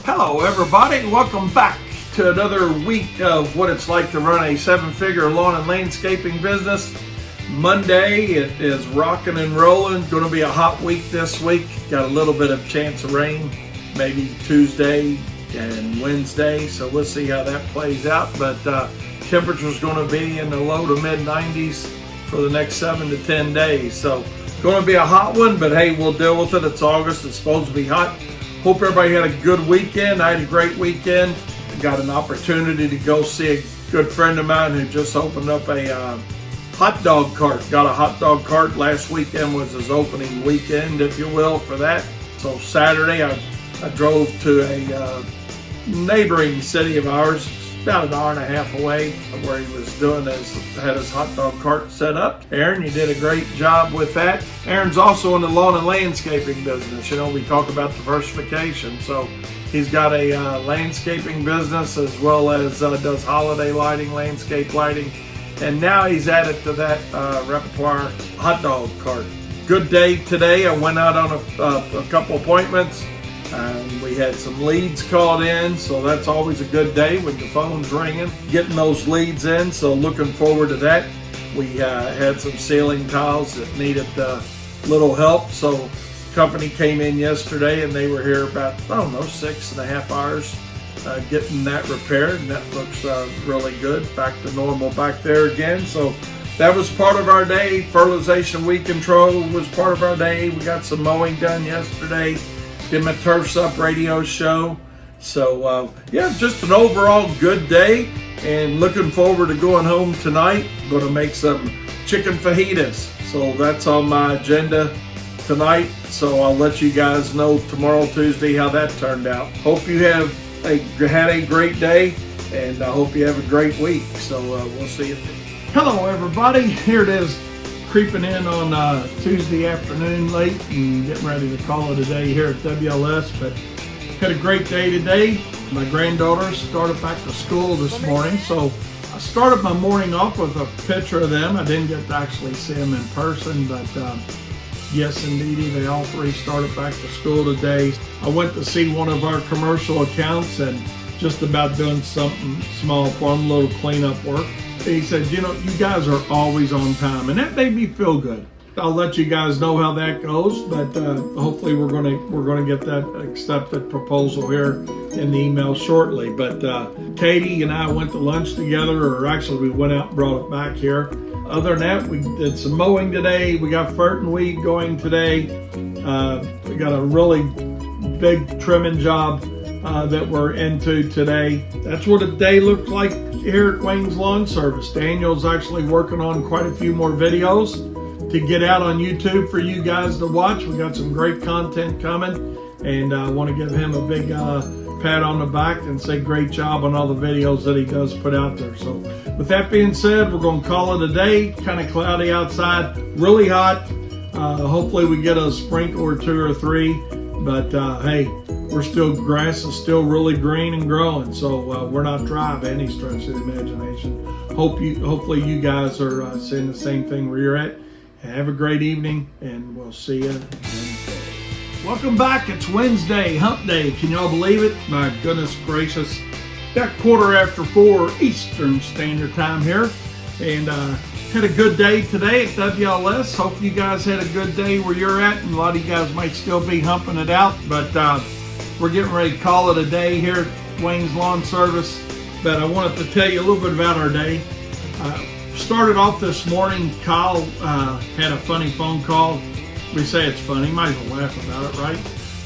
Hello everybody, welcome back to another week of what it's like to run a seven-figure lawn and landscaping business. Monday, it is rocking and rolling. Going to be a hot week this week. Got a little bit of chance of rain, maybe Tuesday and Wednesday, so we'll see how that plays out. But temperature's going to be in the low to mid 90s for the next 7 to 10 days. So going to be a hot one, but hey, we'll deal with it. It's August, it's supposed to be hot. Hope everybody had a good weekend. I had a great weekend. Got an opportunity to go see a good friend of mine who just opened up a hot dog cart. Got a hot dog cart. Last weekend was his opening weekend, if you will, for that. So Saturday I drove to a neighboring city of ours, about an hour and a half away, where he was had his hot dog cart set up. Aaron, you did a great job with that. Aaron's also in the lawn and landscaping business. You know, we talk about diversification. So he's got a landscaping business as well as does holiday lighting, landscape lighting. And now he's added to that repertoire hot dog cart. Good day today. I went out on a couple appointments. We had some leads called in, so that's always a good day when the phone's ringing, getting those leads in, so looking forward to that. We had some ceiling tiles that needed a little help, so the company came in yesterday and they were here about, 6.5 hours getting that repaired, and that looks really good. Back to normal back there again, so that was part of our day. Fertilization weed control was part of our day. We got some mowing done yesterday. Did my Turfs Up radio show. So yeah, just an overall good day, and looking forward to going home tonight. Going to make some chicken fajitas. So that's on my agenda tonight. So I'll let you guys know tomorrow, Tuesday, how that turned out. Hope you had a great day, and I hope you have a great week. So we'll see you. Hello everybody, here it is. Creeping in on Tuesday afternoon late and getting ready to call it a day here at WLS, but had a great day today. My granddaughters started back to school this morning, so I started my morning off with a picture of them. I didn't get to actually see them in person, but yes indeedy, they all three started back to school today. I went to see one of our commercial accounts and just about doing something small for them, a little cleanup work. He said, you know, you guys are always on time, and that made me feel good. I'll let you guys know how that goes, but hopefully we're gonna get that accepted proposal here in the email shortly. But Katie and I went to lunch together, or actually we went out and brought it back here. Other than that, we did some mowing today. We got fert and weed going today. We got a really big trimming job that we're into today. That's what a day looked like here at Wayne's Lawn Service. Daniel's actually working on quite a few more videos to get out on YouTube for you guys to watch. We got some great content coming, and I want to give him a big pat on the back and say great job on all the videos that he does put out there. So with that being said, we're going to call it a day. Kind of cloudy outside, really hot. Hopefully we get a sprinkle or 2 or 3, but hey, grass is still really green and growing, so we're not dry by any stretch of the imagination. Hopefully you guys are seeing the same thing where you're at. Have a great evening, and we'll see you Wednesday. Welcome back. It's Wednesday, hump day. Can y'all believe it? My goodness gracious. Got 4:15 Eastern Standard Time here, and had a good day today at WLS. Hope you guys had a good day where you're at, and a lot of you guys might still be humping it out, but we're getting ready to call it a day here at Wayne's Lawn Service. But I wanted to tell you a little bit about our day. Started off this morning, Kyle had a funny phone call. We say it's funny, might as well laugh about it, right?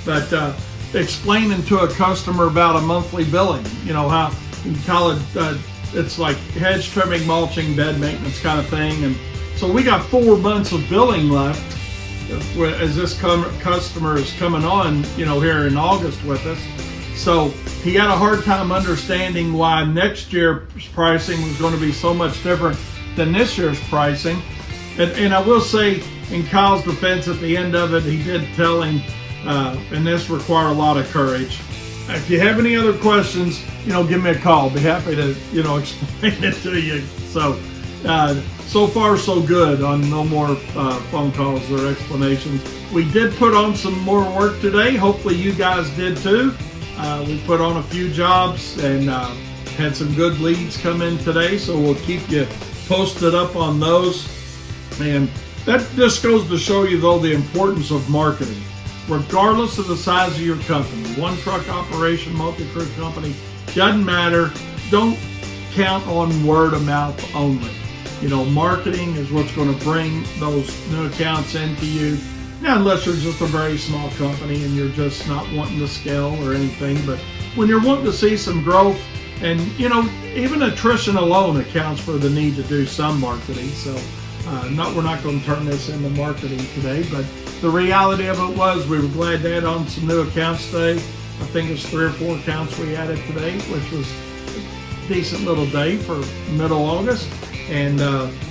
But explaining to a customer about a monthly billing. You know how you call it, it's like hedge trimming, mulching, bed maintenance kind of thing. And so we got 4 months of billing left as this customer is coming on, you know, here in August with us. So he had a hard time understanding why next year's pricing was going to be so much different than this year's pricing. And I will say, in Kyle's defense, at the end of it, he did tell him, and this required a lot of courage. If you have any other questions, you know, give me a call. I'll be happy to, you know, explain it to you. So far so good on no more phone calls or explanations. We did put on some more work today. Hopefully you guys did too. We put on a few jobs and had some good leads come in today, so we'll keep you posted up on those. And that just goes to show you, though, the importance of marketing. Regardless of the size of your company, one truck operation, multi-crew company, doesn't matter. Don't count on word of mouth only. You know, marketing is what's going to bring those new accounts into you. Now, unless you're just a very small company and you're just not wanting to scale or anything, but when you're wanting to see some growth, and you know, even attrition alone accounts for the need to do some marketing. So we're not going to turn this into marketing today, but the reality of it was we were glad to add on some new accounts today. I think it's 3 or 4 accounts we added today, which was a decent little day for middle August. And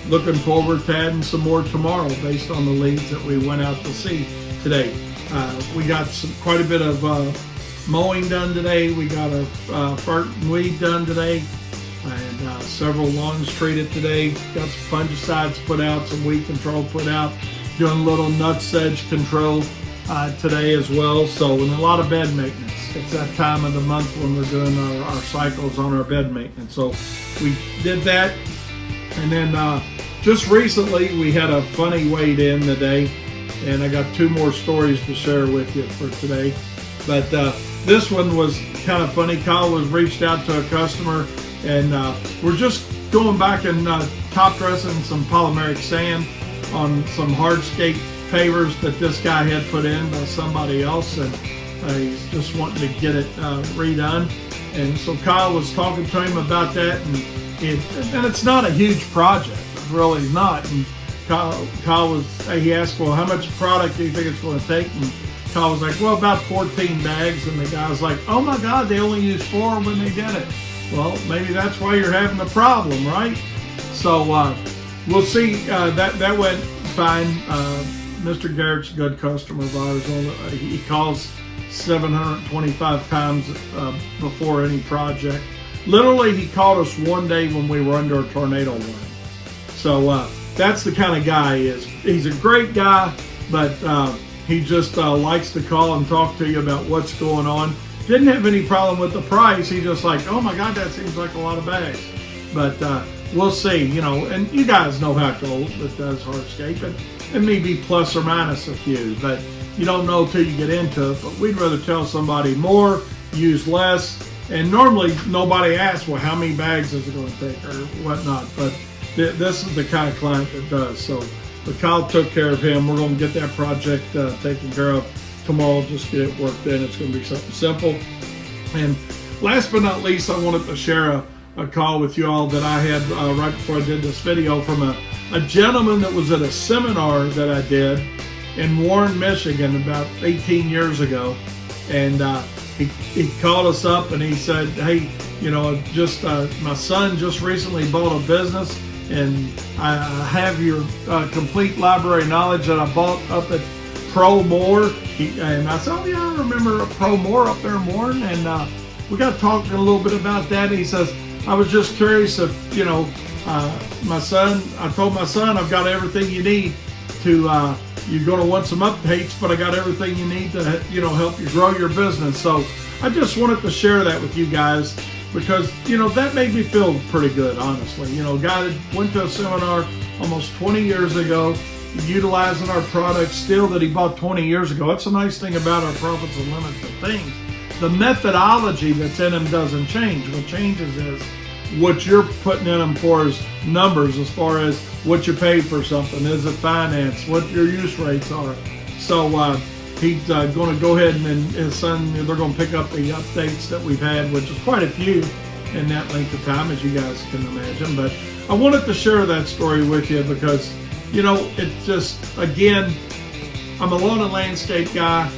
looking forward to adding some more tomorrow based on the leads that we went out to see today. We got quite a bit of mowing done today. We got a fert and weed done today, and several lawns treated today. Got some fungicides put out, some weed control put out. Doing a little nut sedge control today as well. So, and a lot of bed maintenance. It's that time of the month when we're doing our cycles on our bed maintenance. So we did that. And then just recently we had a funny wade in today, and I got 2 more stories to share with you for today. But this one was kind of funny. Kyle was reached out to a customer, and we're just going back and top dressing some polymeric sand on some hardscape pavers that this guy had put in by somebody else, and he's just wanting to get it redone. And so Kyle was talking to him about that, and it's not a huge project, it's really not. And Kyle he asked, well, how much product do you think it's going to take? And Kyle was like, well, about 14 bags. And the guy was like, oh my God, they only used 4 when they did it. Well, maybe that's why you're having the problem, right? So we'll see. That went fine. Mr. Garrett's a good customer of ours. He calls 725 times before any project. Literally, he called us one day when we were under a tornado warning. So that's the kind of guy he is. He's a great guy, but he just likes to call and talk to you about what's going on. Didn't have any problem with the price. He just like, oh my God, that seems like a lot of bags. But we'll see, you know, and you guys know how it goes that does hardscape. It may be plus or minus a few, but you don't know till you get into it. But we'd rather tell somebody more, use less. And normally nobody asks, well, how many bags is it going to take or whatnot. But this is the kind of client that does. So, but Kyle took care of him. We're going to get that project taken care of tomorrow. Just get it worked in. It's going to be something simple. And last but not least, I wanted to share a call with you all that I had right before I did this video from a gentleman that was at a seminar that I did in Warren, Michigan about 18 years ago. And he called us up and he said, hey, you know, just my son just recently bought a business, and I have your complete library knowledge that I bought up at Pro More. And I said, oh yeah, I remember Pro More up there in Warren. And we got talking a little bit about that. And he says, I was just curious if, you know, I told my son, I've got everything you need to, you're going to want some updates, but I got everything you need to, you know, help you grow your business. So I just wanted to share that with you guys because, you know, that made me feel pretty good, honestly. You know, a guy that went to a seminar almost 20 years ago, utilizing our products still that he bought 20 years ago. That's a nice thing about our Profits Unlimited things. The methodology that's in them doesn't change. What changes is what you're putting in them for is numbers as far as what you paid for something, is it finance, what your use rates are. So he's going to go ahead and his son, they're going to pick up the updates that we've had, which is quite a few in that length of time, as you guys can imagine. But I wanted to share that story with you because, you know, it just, again, I'm a lawn and landscape guy,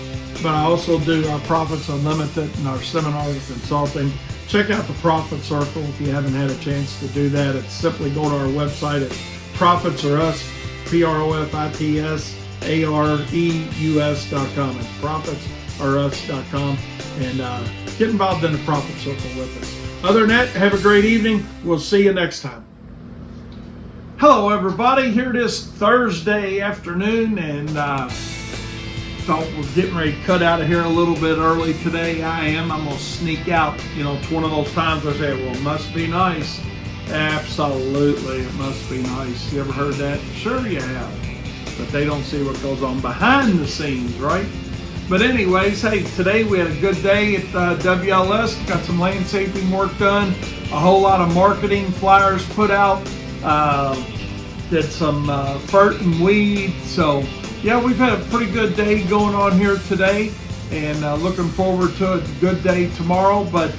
but I also do our Profits Unlimited and our seminars and consulting. Check out the Profit Circle if you haven't had a chance to do that. It's simply go to our website at Profits or Us, ProfitsAreus.com. It's profitsorus.com, and get involved in the Profit Circle with us. Other than that, have a great evening. We'll see you next time. Hello, everybody. Here it is Thursday afternoon, and thought we're getting ready to cut out of here a little bit early today. I'm gonna sneak out. You know, it's one of those times I say, well, it must be nice. Absolutely, it must be nice. You ever heard that? Sure you have. But they don't see what goes on behind the scenes, right? But anyways, hey, today we had a good day at WLS. Got some landscaping work done, a whole lot of marketing flyers put out, did some fert and weed. So yeah, we've had a pretty good day going on here today, and looking forward to a good day tomorrow. But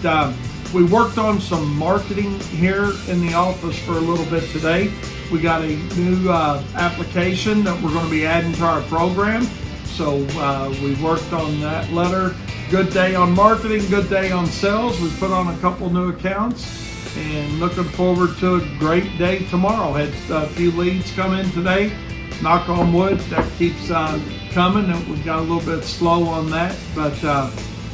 we worked on some marketing here in the office for a little bit today. We got a new application that we're going to be adding to our program. So we worked on that letter. Good day on marketing, good day on sales. We put on a couple new accounts and looking forward to a great day tomorrow. Had a few leads come in today. Knock on wood, that keeps coming. And we got a little bit slow on that. But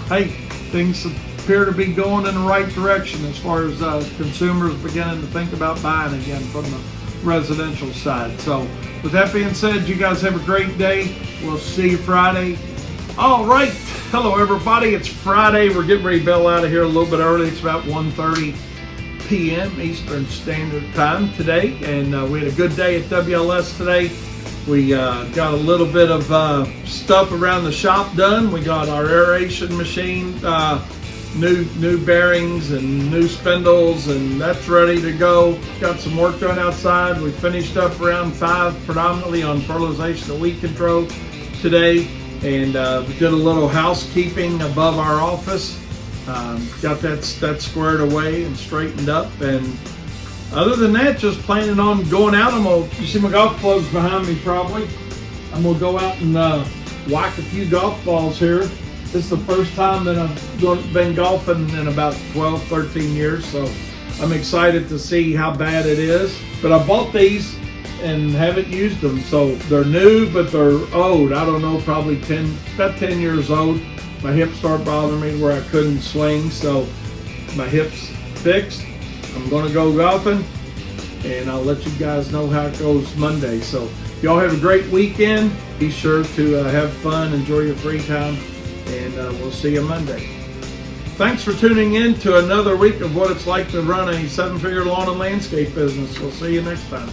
hey, things appear to be going in the right direction as far as consumers beginning to think about buying again from the residential side. So with that being said, you guys have a great day. We'll see you Friday. All right. Hello, everybody. It's Friday. We're getting ready to bail out of here a little bit early. It's about 1:30 p.m. Eastern Standard Time today. And we had a good day at WLS today. We got a little bit of stuff around the shop done. We got our aeration machine, new bearings and new spindles, and that's ready to go. Got some work done outside. We finished up around 5 predominantly on fertilization and weed control today, and we did a little housekeeping above our office. Got that squared away and straightened up, and other than that, just planning on going out. You see my golf clubs behind me probably. I'm gonna go out and whack a few golf balls here. This is the first time that I've been golfing in about 12, 13 years, so I'm excited to see how bad it is. But I bought these and haven't used them, so they're new, but they're old. I don't know, probably about 10 years old. My hips start bothering me where I couldn't swing, so my hips fixed. I'm gonna go golfing, and I'll let you guys know how it goes Monday. So y'all have a great weekend. Be sure to have fun, enjoy your free time, and we'll see you Monday. Thanks for tuning in to another week of what it's like to run a 7-figure lawn and landscape business. We'll see you next time.